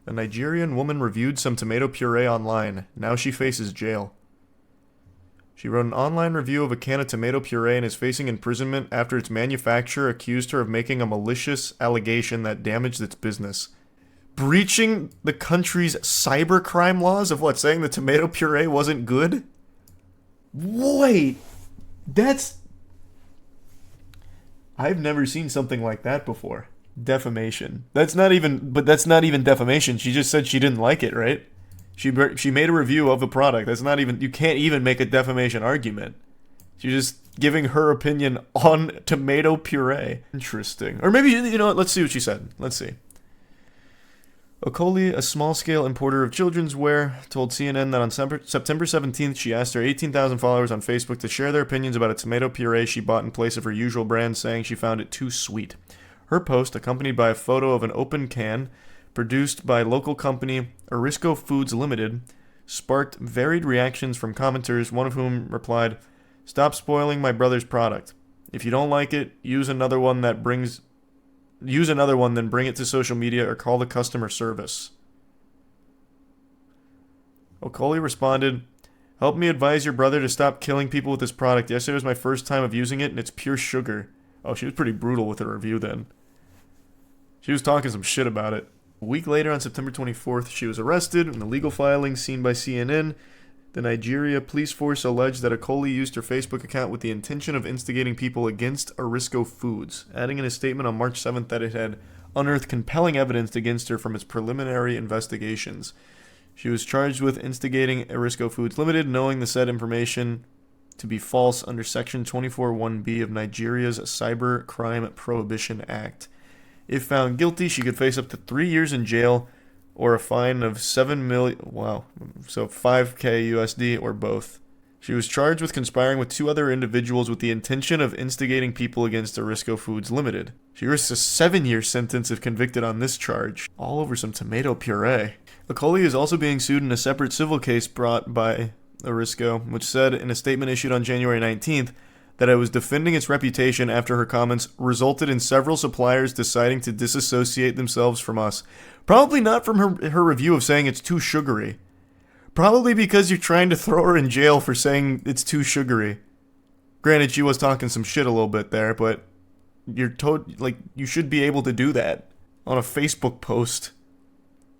A Nigerian woman reviewed some tomato puree online. Now she faces jail. She wrote an online review of a can of tomato puree and is facing imprisonment after its manufacturer accused her of making a malicious allegation that damaged its business. Breaching the country's cybercrime laws of what? Saying the tomato puree wasn't good? Wait, I've never seen something like that before. Defamation. That's not even defamation. She just said she didn't like it, right? She made a review of a product. That's not even, you can't even make a defamation argument. She's just giving her opinion on tomato puree. Interesting. Or maybe, you know what, let's see what she said. Let's see. Okoli, a small-scale importer of children's wear, told CNN that on September 17th, she asked her 18,000 followers on Facebook to share their opinions about a tomato puree she bought in place of her usual brand, saying she found it too sweet. Her post, accompanied by a photo of an open can, produced by local company Orisco Foods Limited, sparked varied reactions from commenters, one of whom replied, "Stop spoiling my brother's product. If you don't like it, use another one, then bring it to social media or call the customer service." Okoli responded, "Help me advise your brother to stop killing people with this product. Yesterday was my first time of using it, and it's pure sugar." Oh, she was pretty brutal with her review then. She was talking some shit about it. A week later, on September 24th, she was arrested. In a legal filing seen by CNN, the Nigeria police force alleged that Okoli used her Facebook account with the intention of instigating people against Orisco Foods, adding in a statement on March 7th that it had unearthed compelling evidence against her from its preliminary investigations. She was charged with instigating Orisco Foods Limited, knowing the said information to be false under Section 24(1)B of Nigeria's Cyber Crime Prohibition Act. If found guilty, she could face up to 3 years in jail or a fine of 7 million, wow, so 5K USD or both. She was charged with conspiring with 2 other individuals with the intention of instigating people against Orisco Foods Limited. She risks a 7-year sentence if convicted on this charge, all over some tomato puree. Okoli is also being sued in a separate civil case brought by Orisco, which said in a statement issued on January 19th that it was defending its reputation after her comments resulted in several suppliers deciding to disassociate themselves from us. Probably not from her review of saying it's too sugary. Probably because you're trying to throw her in jail for saying it's too sugary. Granted, she was talking some shit a little bit there, but you should be able to do that on a Facebook post.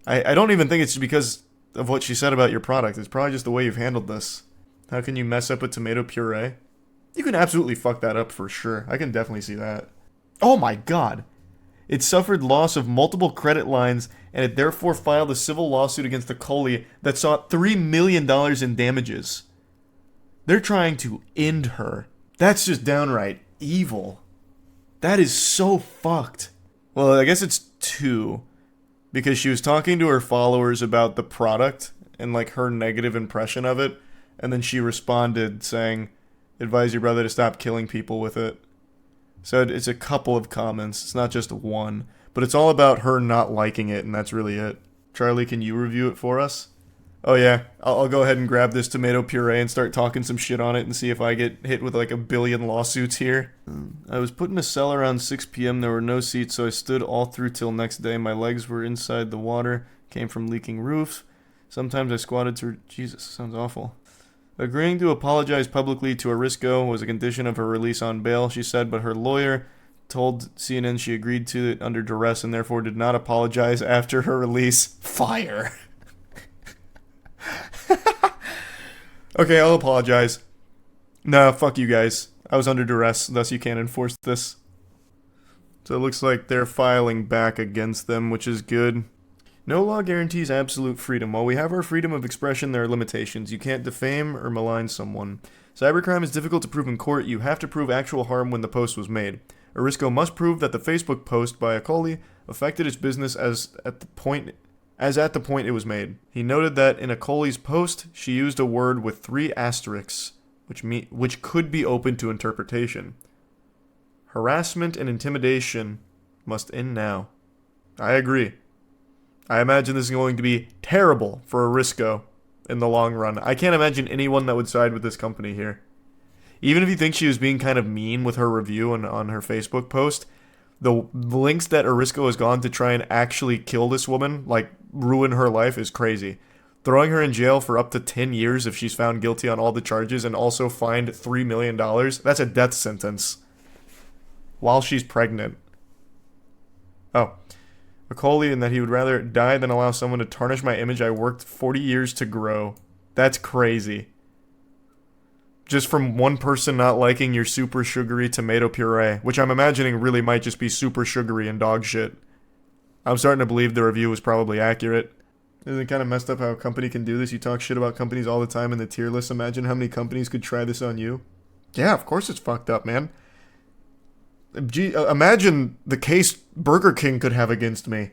I don't even think it's because of what she said about your product. It's probably just the way you've handled this. How can you mess up a tomato puree? You can absolutely fuck that up for sure. I can definitely see that. Oh my god. It suffered loss of multiple credit lines, and it therefore filed a civil lawsuit against Okoli that sought $3 million in damages. They're trying to end her. That's just downright evil. That is so fucked. Well, I guess it's 2. Because she was talking to her followers about the product and like her negative impression of it, and then she responded saying, "Advise your brother to stop killing people with it." So it's a couple of comments. It's not just one. But it's all about her not liking it, and that's really it. Charlie, can you review it for us? Oh yeah, I'll go ahead and grab this tomato puree and start talking some shit on it and see if I get hit with like 1 billion lawsuits here. I was put in a cell around 6 p.m. There were no seats, so I stood all through till next day. My legs were inside the water, came from leaking roofs. Sometimes I squatted to... Jesus, sounds awful. Agreeing to apologize publicly to Orisco was a condition of her release on bail, she said, but her lawyer told CNN she agreed to it under duress and therefore did not apologize after her release. Fire! Okay, I'll apologize. Nah, fuck you guys. I was under duress, thus you can't enforce this. So it looks like they're filing back against them, which is good. No law guarantees absolute freedom. While we have our freedom of expression, there are limitations. You can't defame or malign someone. Cybercrime is difficult to prove in court. You have to prove actual harm when the post was made. Orisco must prove that the Facebook post by Okoli affected its business as at the point it was made. He noted that in Okoli's post, she used a word with 3 asterisks, which could be open to interpretation. Harassment and intimidation must end now. I agree. I imagine this is going to be terrible for Orisco in the long run. I can't imagine anyone that would side with this company here. Even if you think she was being kind of mean with her review on her Facebook post, The links that Arisco has gone to try and actually kill this woman, like ruin her life, is crazy. Throwing her in jail for up to 10 years if she's found guilty on all the charges and also fined $3 million, that's a death sentence. While she's pregnant. Oh. Macaulay, and that he would rather die than allow someone to tarnish my image I worked 40 years to grow. That's crazy. Just from one person not liking your super sugary tomato puree, which I'm imagining really might just be super sugary and dog shit. I'm starting to believe the review was probably accurate. Isn't it kind of messed up how a company can do this? You talk shit about companies all the time in the tier list. Imagine how many companies could try this on you. Yeah, of course it's fucked up, man. Gee, imagine the case Burger King could have against me.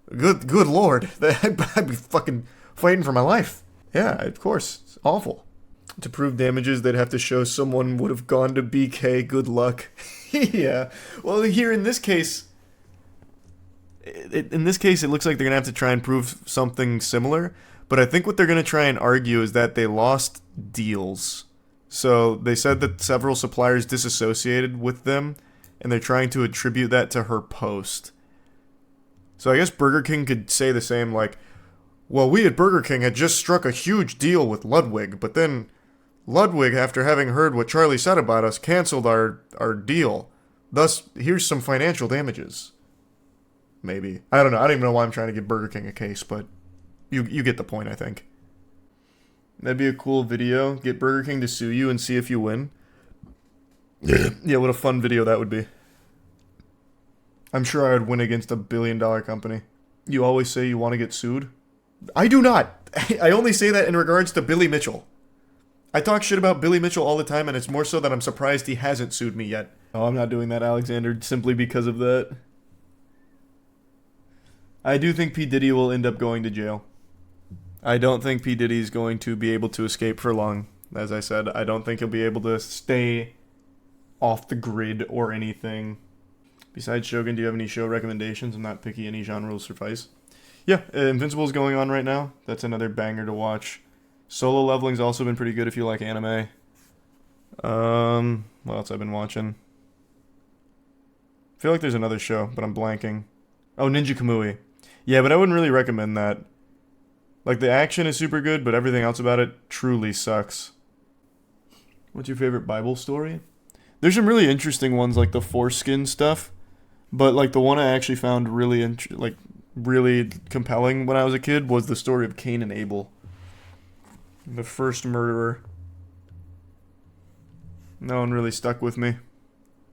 Good lord. I'd be fucking fighting for my life. Yeah, of course. It's awful. To prove damages, they'd have to show someone would have gone to BK. Good luck. Yeah. Well, here in this case, it looks like they're going to have to try and prove something similar. But I think what they're going to try and argue is that they lost deals. So they said that several suppliers disassociated with them, and they're trying to attribute that to her post. So I guess Burger King could say the same, like, well, we at Burger King had just struck a huge deal with Ludwig, but then Ludwig, after having heard what Charlie said about us, canceled our deal. Thus, here's some financial damages. Maybe. I don't know. I don't even know why I'm trying to give Burger King a case, but you get the point, I think. That'd be a cool video. Get Burger King to sue you and see if you win. Yeah, what a fun video that would be. I'm sure I would win against a billion-dollar company. You always say you want to get sued? I do not. I only say that in regards to Billy Mitchell. I talk shit about Billy Mitchell all the time, and it's more so that I'm surprised he hasn't sued me yet. Oh, I'm not doing that, Alexander, simply because of that. I do think P. Diddy will end up going to jail. I don't think P. Diddy is going to be able to escape for long. As I said, I don't think he'll be able to stay off the grid or anything. Besides Shogun, do you have any show recommendations? I'm not picky, any genre will suffice. Yeah, Invincible is going on right now. That's another banger to watch. Solo Leveling's also been pretty good if you like anime. What else I've been watching? I feel like there's another show, but I'm blanking. Oh, Ninja Kamui. Yeah, but I wouldn't really recommend that. Like, the action is super good, but everything else about it truly sucks. What's your favorite Bible story? There's some really interesting ones, like the foreskin stuff. But, like, the one I actually found really, really compelling when I was a kid was the story of Cain and Abel. The first murderer. No one really stuck with me.